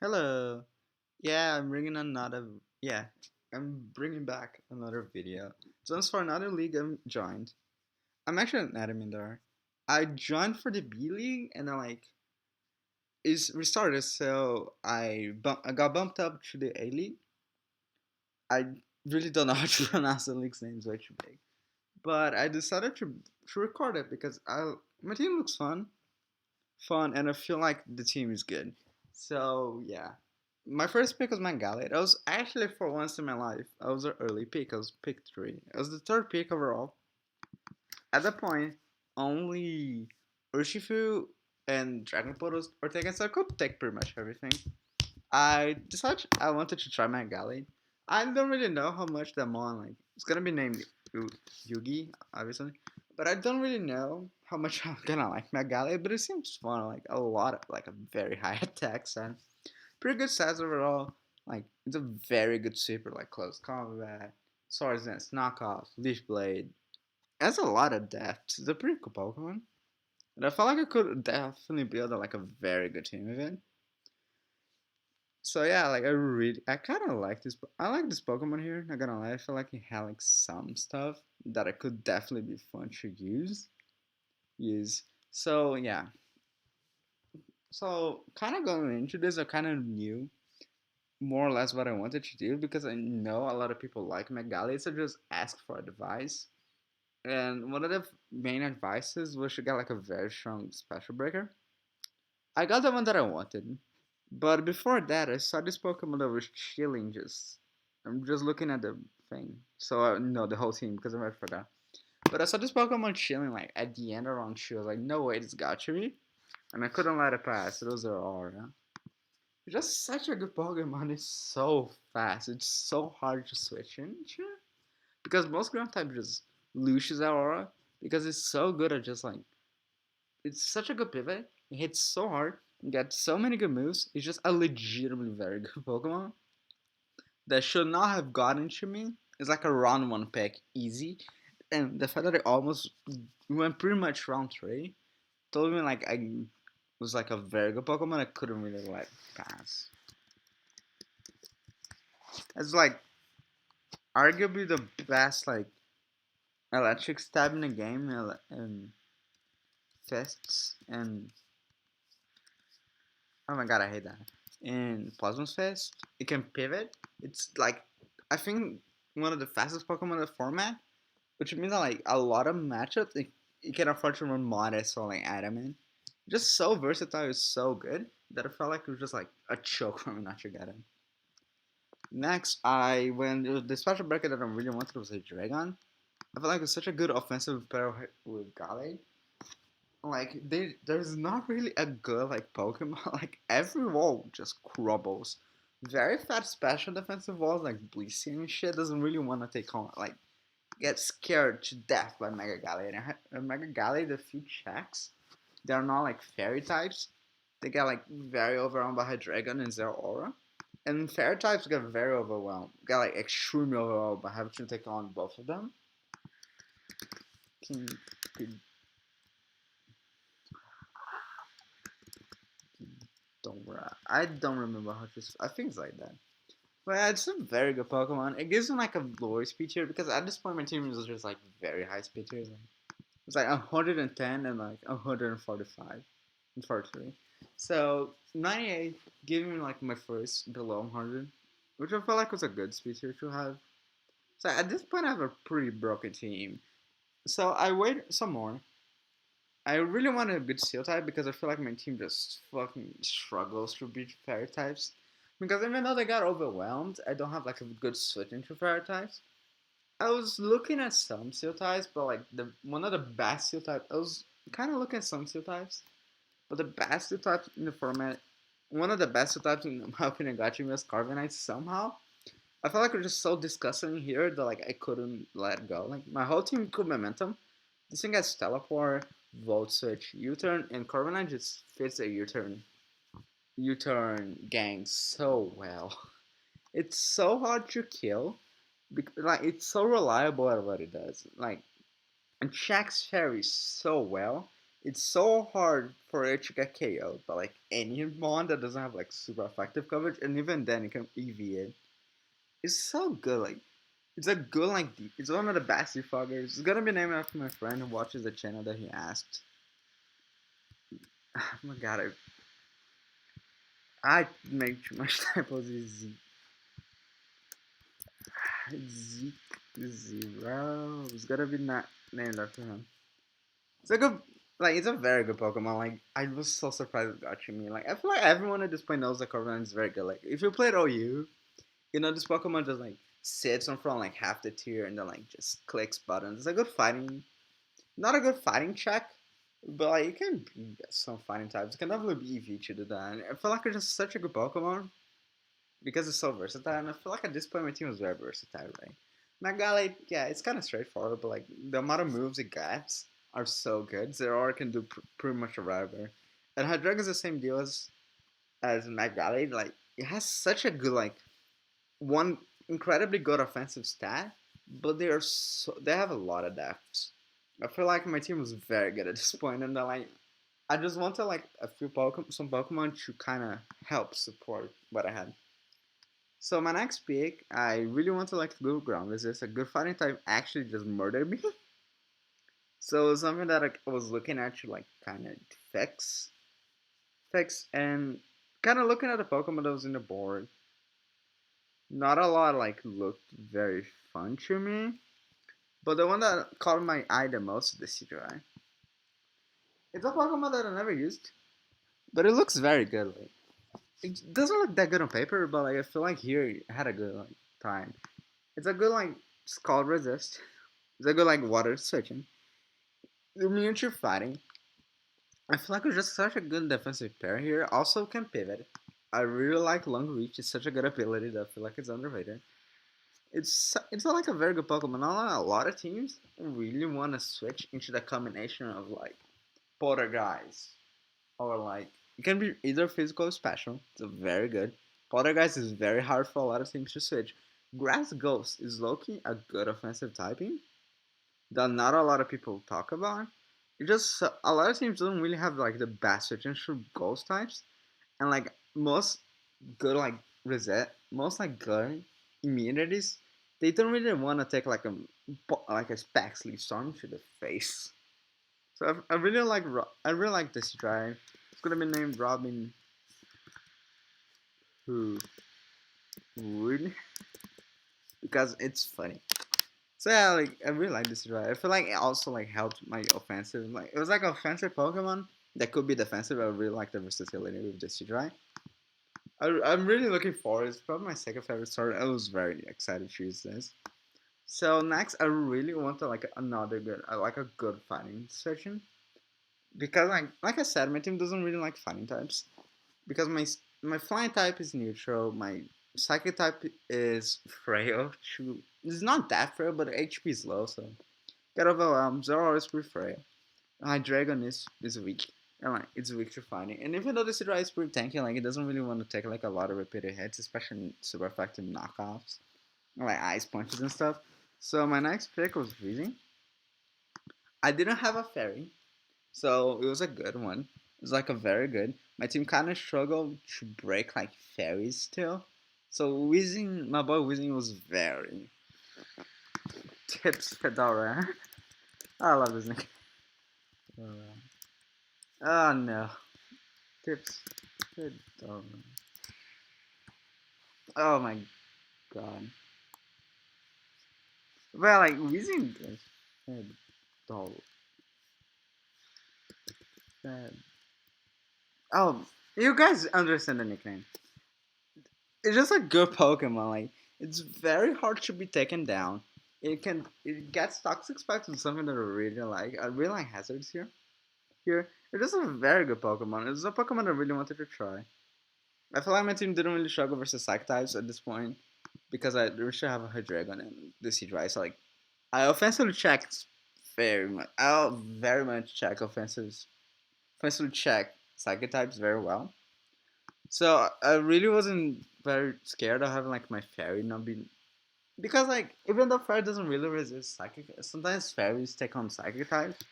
Hello. Yeah, I'm bringing another. Yeah, I'm bringing back another video. Just for another league I'm joined. I'm actually an admin there. I joined for the B League and then it's restarted. So I got bumped up to the A League. I really don't know how to pronounce the league's names way too big, but I decided to record it because I my team looks fun, and I feel like the team is good. So yeah, my first pick was my Gallade. I was actually for once in my life, I was an early pick. I was pick three. I was the third pick overall. At that point, only Urshifu and Dragon Photos were taken, so I could take pretty much everything. I decided I wanted to try my Gallade. I don't really know how much the Mon it's gonna be named Yugi, obviously, but I don't really know how much I'm gonna like my Gallade. But it seems fun, like a lot of like a very high attack and pretty good stats overall. Like it's a very good sweeper, like close combat, swords dance, knockoff, leaf blade. That's a lot of depth. It's a pretty cool Pokemon, and I felt like I could definitely build like a very good team with it. So yeah, like I kind of like this. I like this Pokemon here. Not gonna lie, I feel like it had like some stuff that I could definitely be fun to use. So yeah, so kind of going into this, I kind of knew more or less what I wanted to do because I know a lot of people like Megali, so just ask for advice. And one of the main advices was to get like a very strong special breaker. I got the one that I wanted. But before that, I saw this Pokemon that was chilling. I'm just looking at the thing. So I know the whole team because I might forgot. But I saw this Pokemon chilling like at the end around two. I was like, no way, it's got to be. And I couldn't let it pass. Those are all, yeah. It's just such a good Pokemon. It's so fast. It's so hard to switch into. Because most ground type just loses Aurora. Because it's so good at just like it's such a good pivot. It hits so hard. You got so many good moves. It's just a legitimately very good Pokemon that should not have gotten to me. It's like a round one pick, easy. And the fact that it almost went pretty much round three told me like I was like a very good Pokemon. I couldn't really let pass. It's like arguably the best like electric stab in the game and fists and oh my god, I hate that. In Plasma's Fist, it can pivot. It's like I think one of the fastest Pokemon in the format, which means that like a lot of matchups it can afford to run Modest or like Adamant. Just so versatile, it's so good that I felt like it was just like a choke for me not to get it. Next, I when the special bracket that I really wanted was a Dragon. I felt like it's such a good offensive pair with Gallade. Like there's not really a good like Pokemon. Like every wall just crumbles. Very fast special defensive walls like Blissey and shit doesn't really want to take on like get scared to death by Mega Gallade. And Mega Gallade, the few checks, they're not like fairy types. They get like very overwhelmed by Hydreigon and Zeraora. And fairy types get very overwhelmed. Get like extremely overwhelmed by having to take on both of them. Can, can don't worry. I don't remember how to. I think it's like that. But yeah, it's a very good Pokemon. It gives them like a lower speed tier because at this point my team was just like very high speed tiers. It's like 110 and like 145 and 43. So 98 gave me like my first below 100, which I felt like was a good speed tier to have. So at this point I have a pretty broken team. So I wait some more. I really want a good Steel type because I feel like my team just fucking struggles to beat Fairy types. Because even though they got overwhelmed, I don't have like a good switch into Fairy types. I was looking at some Steel types, but like the one of the best Steel types, I was kind of looking at some Steel types, but the best Steel types in the format, one of the best Steel types in my opinion, got you was Carbonite somehow. I felt like it was just so disgusting here that like I couldn't let go. Like my whole team could momentum. This thing has teleport, volt switch, U-turn, and Carbonite just fits a U-turn gang so well. It's so hard to kill. Like it's so reliable at what it does. Like and checks fairy so well. It's so hard for it to get KO'd by like any mon that doesn't have like super effective coverage, and even then it can EV it. It's so good. Like it's a good like it's one of the best defoggers. It's gonna be named after my friend who watches the channel that he asked. Oh my god, I make too much typos. Zeke Zero. It's gotta be not named after him. It's a good, like it's a very good Pokemon. Like I was so surprised it got you me. Like I feel like everyone at this point knows that Corviknight is very good. Like if you played OU, you know this Pokemon just like sits on front like half the tier and then like just clicks buttons. It's a good fighting, not a good fighting check, but like you can beat some fighting types. It can definitely be EV to do that. And I feel like it's just such a good Pokemon because it's so versatile. And I feel like at this point my team was very versatile. Right? My Gallade, yeah, it's kind of straightforward, but like the amount of moves it gets are so good. Zero can do pretty much a whatever. And Hydreigon is the same deal as Mac Gallade. Like it has such a good like one incredibly good offensive stat, but they have a lot of depths. I feel like my team was very good at this point, and then like I just wanted like a few some Pokemon to kind of help support what I had. So my next pick, I really want to like good ground resist. A good fighting type actually just murdered me. So something that I was looking at to like kind of fix, and kind of looking at the Pokemon that was in the board. Not a lot like looked very fun to me, but the one that caught my eye the most is the Seadry. It's a Pokemon that I never used, but it looks very good. Like it doesn't look that good on paper, but like I feel like here it had a good like time. It's a good like Scald resist. It's a good like water switching. The miniature fighting. I feel like it's just such a good defensive pair here. Also can pivot. I really like long reach. It's such a good ability that I feel like it's underrated. It's not like a very good Pokemon. Not a lot of teams really want to switch into the combination of like Poltergeist or like it can be either physical or special. It's very good. Poltergeist is very hard for a lot of teams to switch. Grass Ghost is low-key a good offensive typing that not a lot of people talk about. It just a lot of teams don't really have like the best switching through ghost types, and like most good like most like good immunities, they don't really want to take like a Spax Leaf Storm to the face. So I really like this drive. It's gonna be named Robin Hood because it's funny. So yeah, like I really like this drive. I feel like it also like helped my offensive. Like it was like offensive Pokemon that could be defensive. I really like the versatility with this drive. I'm really looking forward. It's probably my second favorite starter. I was very excited to use this. So next, I really want to like another good, I like a good fighting session because like I said, my team doesn't really like fighting types because my flying type is neutral. My psychic type is frail. It's not that frail, but HP is low, so get overwhelmed. Zoro is pretty frail. My dragon is weak. And like it's weak to fighting. And even though this Hydra is pretty tanky, like it doesn't really want to take like a lot of repeated hits, especially in super effective knockoffs. Like ice punches and stuff. So my next pick was Freezing. I didn't have a fairy, so it was a good one. It was like a very good. My team kind of struggled to break like fairies still. So Weezing, my boy Weezing was very tips Fedora. I love this nickname. Oh no, tips Fedora. Oh my god. Well, like Weezing is Fedora. Fed. Oh, you guys understand the nickname. It's just a good Pokemon. Like it's very hard to be taken down. It gets toxic spikes with something that I really like. I really like hazards here. It's just a very good Pokemon. It's a Pokemon I really wanted to try. I feel like my team didn't really struggle versus Psych types at this point because I wish I have a Hydreigon and the Seadry. So like I offensively checked very much. I'll very much check offensively check Psychic types very well. So I really wasn't very scared of having like my fairy not be because like even though fairy doesn't really resist psychic, sometimes fairies take on psychic types.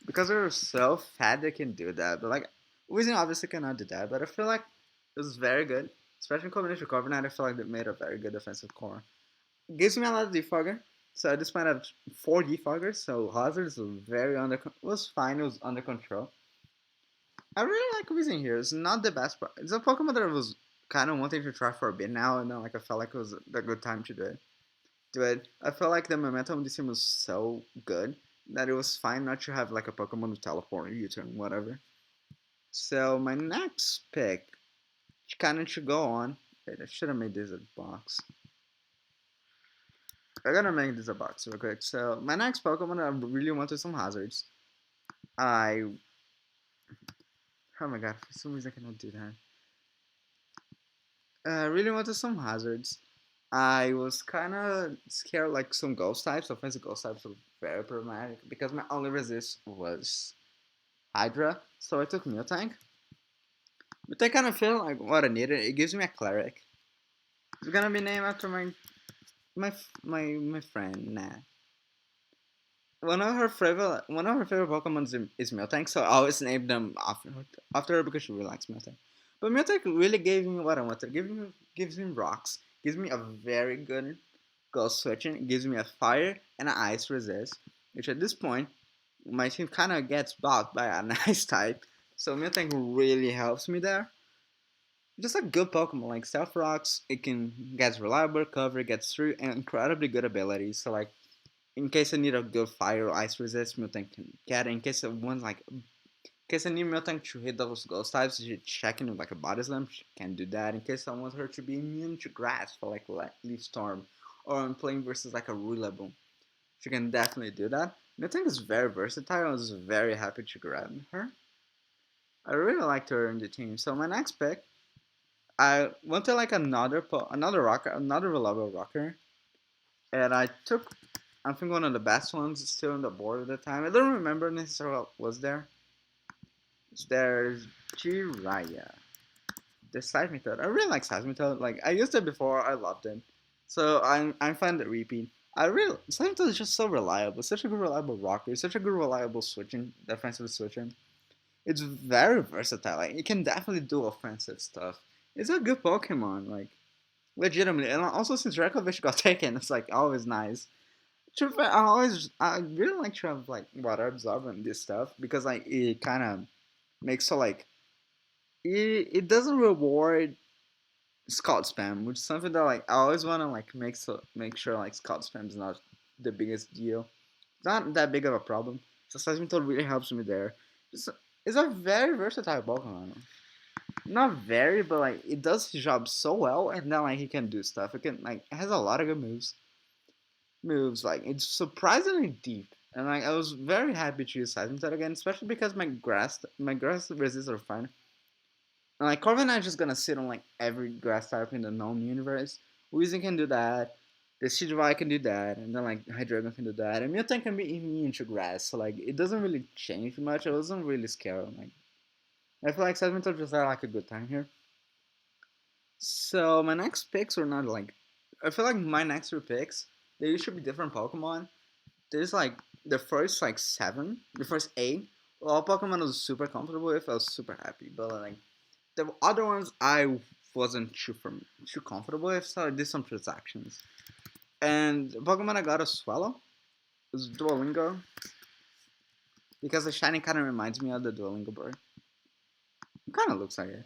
because they're so fat they can do that. But like Weezing obviously cannot do that. But I feel like it was very good, especially in combination with Corviknight. I feel like they made a very good defensive core. It gives me a lot of defogger. So at this point I have 4 defoggers. So Hazard is very under. Was fine. It was under control. I really like Weezing here. It's not the best. It's a Pokemon that I was kind of wanting to try for a bit now, and then like I felt like it was a good time to do it. I felt like the momentum of this team was so good that it was fine not to have like a Pokemon to teleport, U-turn, whatever. So my next pick kind of should go on. Wait, I should have made this a box. I gotta make this a box real quick. So my next Pokemon, I really wanted some hazards. I Oh my god, for some reason I cannot do that. I really wanted some hazards. I was kind of scared like some ghost types, offensive ghost types were very problematic because my only resist was Hydra, so I took Miltank. But I kind of feel like what I needed. It gives me a cleric. It's gonna be named after my friend Nat. One of her favorite Pokemon is Miltank, so I always name them after her because she really likes Miltank. But Miltank really gave me what I wanted. Gives me rocks. Gives me a very good ghost switching. It gives me a fire and an ice resist. Which at this point, my team kind of gets blocked by an ice type. So Miltank really helps me there. Just a good Pokemon like Stealth Rocks. It can gets reliable cover, gets through, and incredibly good abilities. So like in case I need a good fire or ice resist, Miltank can get it. In case I need Miltank to hit those ghost types, you check in with like a body slam, she can do that. In case I want her to be immune to grass for like Leaf Storm, or I'm playing versus like a Rillaboom, she can definitely do that. Miltank is very versatile. I was very happy to grab her. I really liked her in the team. So my next pick, I wanted like another rocker, another reliable rocker, and I think one of the best ones still on the board at the time. I don't remember necessarily what was there. There's Jiraiya. The Seismitoad. I really like Seismitoad. Like I used it before, I loved it. So I'm fine to repeat. Seismitoad is just so reliable. Such a good reliable rocker. Such a good reliable switching, defensive switching. It's very versatile. Like it can definitely do offensive stuff. It's a good Pokemon. Like legitimately, and also since Rekovich got taken, it's like always nice. I really like to have like water absorbent this stuff because like it kind of makes so like it doesn't reward Scott spam, which is something that like I always want to like make sure like Scott spam is not the biggest deal. It's not that big of a problem. So Seismitoad really helps me there. It's, it's a very versatile Pokemon. Not very, but like it does his job so well, and then like he can do stuff. It has a lot of good moves. Like it's surprisingly deep, and like I was very happy to use Seismitoad again, especially because my grass resists are fine. And like Corviknight is just gonna sit on like every grass type in the known universe. Weezing can do that. The Sidgewai can do that, and then like Hydreigon can do that, and Miltank can be immune to grass, so like it doesn't really change much. I wasn't really scared. Like I feel like Seismitoad just had like a good time here. So my next picks were not like I feel like my next 3 picks they should be different Pokemon. There's like the first like 7, the first 8. All Pokemon I was super comfortable with. I was super happy, but like the other ones I wasn't too comfortable with, so I did some transactions. And the Pokemon I got a Swallow is Duolingo because the shiny kind of reminds me of the Duolingo bird. It kind of looks like it.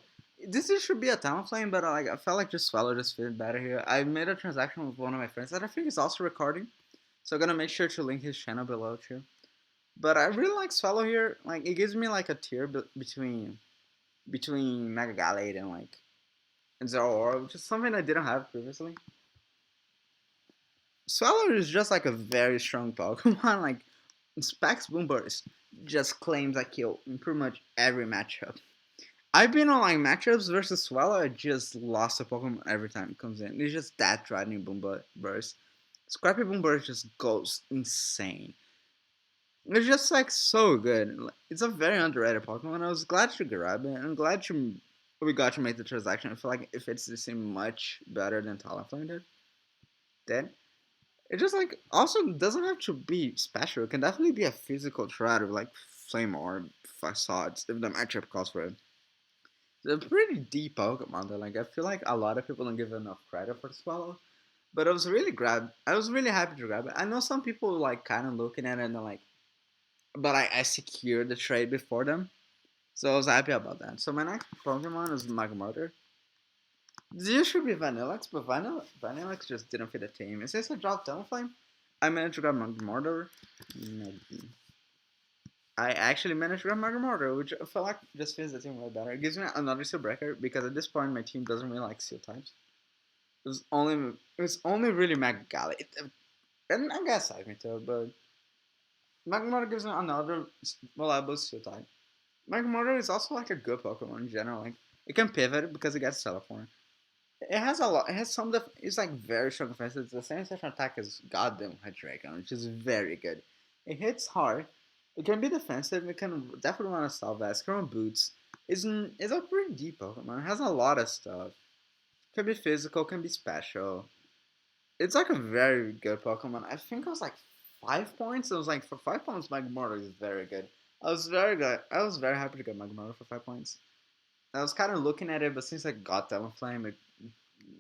This should be a Talonflame, but I felt like just Swallow just fit better here. I made a transaction with one of my friends that I think is also recording, so I'm gonna make sure to link his channel below too. But I really like Swallow here. Like it gives me like a tier between Mega Gallade and like and Zeraora, which is something I didn't have previously. Swallow is just like a very strong Pokemon. Like Specs Boomburst just claims a kill in pretty much every matchup. I've been on like matchups versus Swallow. I just lost a Pokemon every time it comes in. It's just that threatening Boomburst. Scrappy Boomburst just goes insane. It's just like so good. It's a very underrated Pokemon. I was glad to grab it. I'm glad we got to make the transaction. I feel like if it's the same much better than Talonflame did. Then it just like also doesn't have to be special. It can definitely be a physical threat with like Flame Orb Facades if the matchup calls for it. It's a pretty deep Pokemon that like I feel like a lot of people don't give enough credit for Swallow. But I was really happy to grab it. I know some people like kind of looking at it and they're like, but I secured the trade before them, so I was happy about that. So my next Pokemon is Magmortar. This should be Vanilluxe, but Vanilluxe just didn't fit the team. Since I dropped Talonflame, I managed to grab Magmortar. I actually managed to grab Magmortar, which I felt like just fits the team way better. It gives me another Seal Breaker because at this point my team doesn't really like Seal types. It was only really Gallade, and I guess Magneto, but Magmortar gives me another reliable Seal type. Magmortar is also like a good Pokemon in general. Like it can pivot because it gets teleport. It has a lot. It has some. It's like very strong defense. It's the same special attack as goddamn Hydreigon, which is very good. It hits hard. It can be defensive. It can definitely run a Salve. Scrum Boots is a pretty deep Pokemon. It has a lot of stuff. Can be physical. Can be special. It's like a very good Pokemon. I think it was like 5 points. It was like for 5 points, Magmortar is very good. I was very good. I was very happy to get Magmortar for 5 points. I was kind of looking at it, but since I got Talonflame,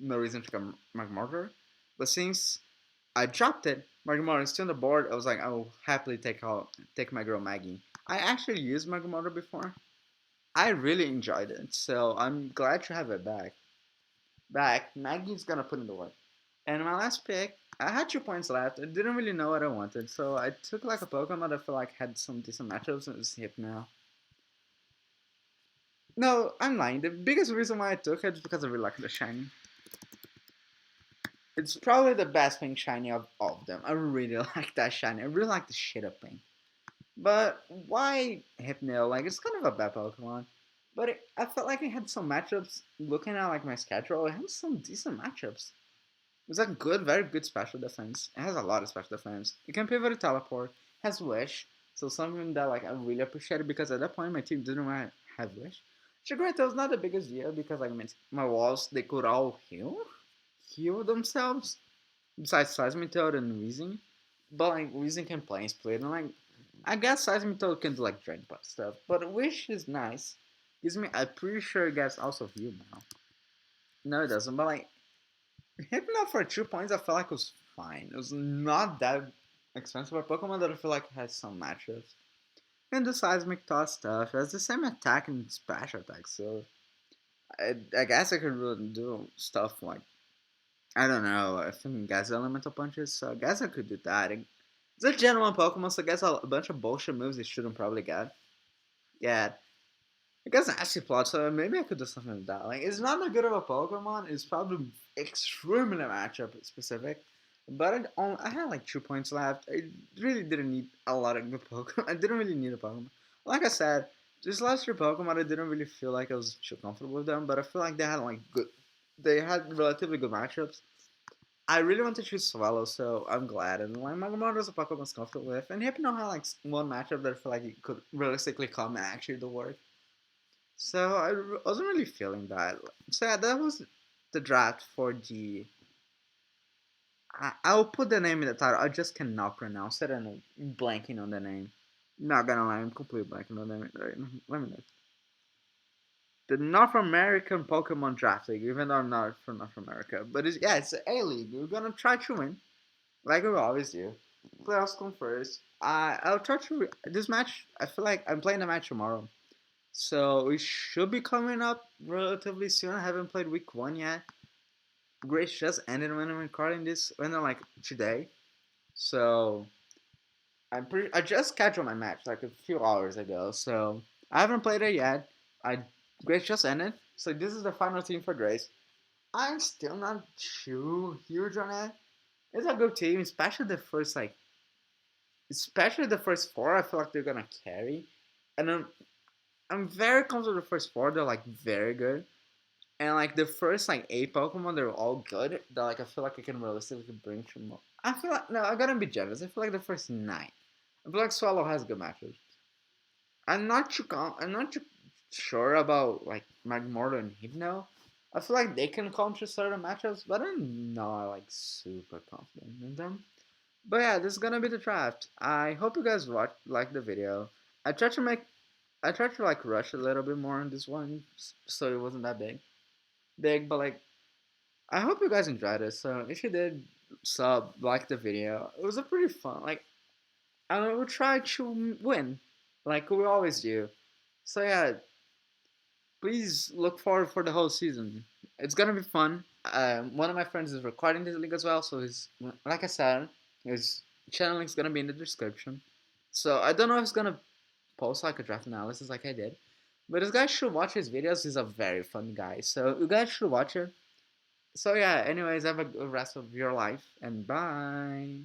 no reason to get Magmortar. But since I dropped it, Magmortar is still on the board. I was like, I will happily take my girl Maggie. I actually used Magmortar before. I really enjoyed it, so I'm glad to have it back. Maggie's gonna put in the work. And my last pick, I had 2 points left. I didn't really know what I wanted, so I took like a Pokemon that I feel like had some decent matchups, and it was Hypno. No, I'm lying. The biggest reason why I took it is because I really like the shiny. It's probably the best pink shiny of all of them. I really like that shiny. I really like the shit of pink. But why Hypno? Like, it's kind of a bad Pokemon. But I felt like it had some matchups. Looking at like my schedule, it has some decent matchups. It's a good, very good special defense. It has a lot of special defense. It can pivot a teleport. Has Wish. So something that like I really appreciated because at that point my team didn't really have Wish. Granted, it was not the biggest deal because like my walls they could all heal themselves. Besides Seismitoad and Weezing. But like Weezing can play and split and like I guess Seismitoad can do like Drain Punch stuff. But Wish is nice. Gives me I'm pretty sure it gets also heal now. No it doesn't, but like Hypno for 2 points I felt like it was fine. It was not that expensive a Pokemon that I feel like has some matchups. And the Seismic Toss stuff has the same attack and special attack, so I guess I could really do stuff like I don't know, I think Gas Elemental Punches, so I guess I could do that. It's a Gen 1 Pokemon, so I guess a bunch of bullshit moves they shouldn't probably get. Yeah. I guess Nasty Plot, so maybe I could do something like that. Like, it's not that good of a Pokemon, it's probably extremely matchup specific. But I had like 2 points left. I really didn't need a lot of good Pokemon. I didn't really need a Pokemon. Like I said, this last year Pokemon, I didn't really feel like I was too comfortable with them, but I feel like they had relatively good matchups. I really want to choose Swallow, so I'm glad. And like Magmar was a Pokemon I was comfortable with, and Hypno had like one matchup that I feel like it could realistically come and actually do work. So I wasn't really feeling that. So yeah, that was the draft for the. I'll put the name in the title. I just cannot pronounce it, and I'm blanking on the name. Not gonna lie, I'm completely blanking on the name. Right, let me know. The North American Pokemon Draft League, even though I'm not from North America. But it's an A League. We're gonna try to win, like we always do. Playoffs come first. I'll try to this match. I feel like I'm playing the match tomorrow, so it should be coming up relatively soon. I haven't played week 1 yet. Grace just ended when I'm recording this, when like today. So I just scheduled my match like a few hours ago, so I haven't played it yet. Grace just ended, so this is the final team for Grace. I'm still not too huge on it. It's a good team, especially the first four. I feel like they're gonna carry, and I'm very comfortable with the first four. They're like very good, and like the first like 8 Pokemon, they're all good. That like I feel like I can realistically bring to more. I feel like no, I gotta be generous. I feel like the first 9. I feel like Swallow has good matches. I'm not too sure about like Magmortar and Hypno. I feel like they can counter certain matchups, but I'm not like super confident in them. But yeah, this is gonna be the draft. I hope you guys like the video. I tried to make I tried to like rush a little bit more on this one, so it wasn't that big. But like, I hope you guys enjoyed it. So if you did, sub, like the video. It was a pretty fun. Like, I will try to win, like we always do. So yeah, please look forward for the whole season. It's gonna be fun. One of my friends is recording this league as well, so his, like I said, his channel link's gonna be in the description. So I don't know if he's gonna post like a draft analysis like I did, but this guy should watch his videos. He's a very fun guy, so you guys should watch it. So yeah, anyways, have a good rest of your life and bye.